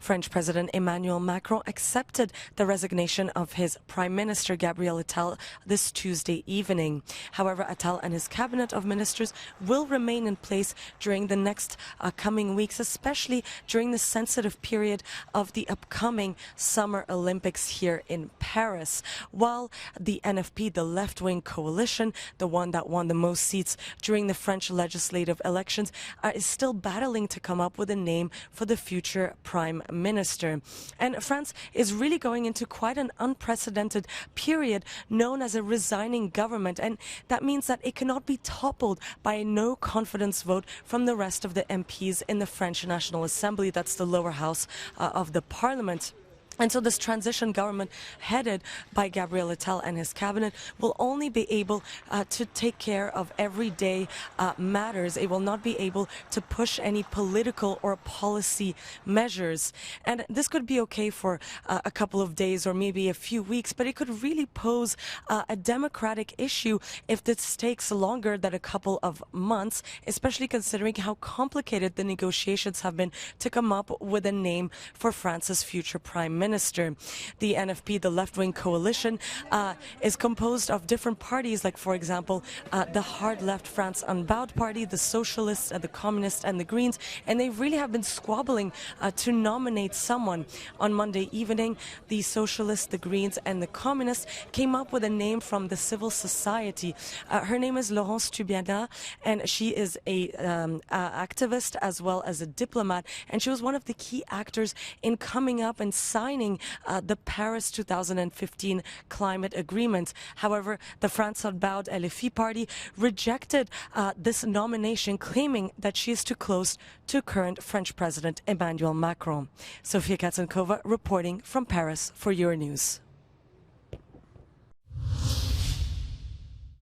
French President Emmanuel Macron accepted the resignation of his Prime Minister Gabriële Атталя this Tuesday evening. However, Атталя and his cabinet of ministers will remain in place during the next coming weeks, especially during the sensitive period of the upcoming Summer Olympics here in Paris. While the NFP, the left-wing coalition, the one that won the most seats during the French legislative elections, is still battling to come up with a name for the future Prime Minister. And France is really going into quite an unprecedented period known as a resigning government, and that means that it cannot be toppled by a no-confidence vote from the rest of the MPs in the French National Assembly. That's the lower house of the parliament. And so this transition government headed by Gabriële Атталя and his cabinet will only be able to take care of everyday matters. It will not be able to push any political or policy measures. And this could be okay for a couple of days or maybe a few weeks, but it could really pose a democratic issue if this takes longer than a couple of months, especially considering how complicated the negotiations have been to come up with a name for France's future Prime Minister. The NFP, the left-wing coalition, is composed of different parties, like, for example, the hard-left France Unbowed Party, the Socialists, the Communists, and the Greens, and they really have been squabbling to nominate someone. On Monday evening, the Socialists, the Greens, and the Communists came up with a name from the civil society. Her name is Laurence Tubiana, and she is a activist as well as a diplomat, and she was one of the key actors in coming up and signing the Paris 2015 climate agreement. However, the France Unbowed LFI party rejected this nomination, claiming that she is too close to current French President Emmanuel Macron. Sofia Katsankova reporting from Paris for Euronews.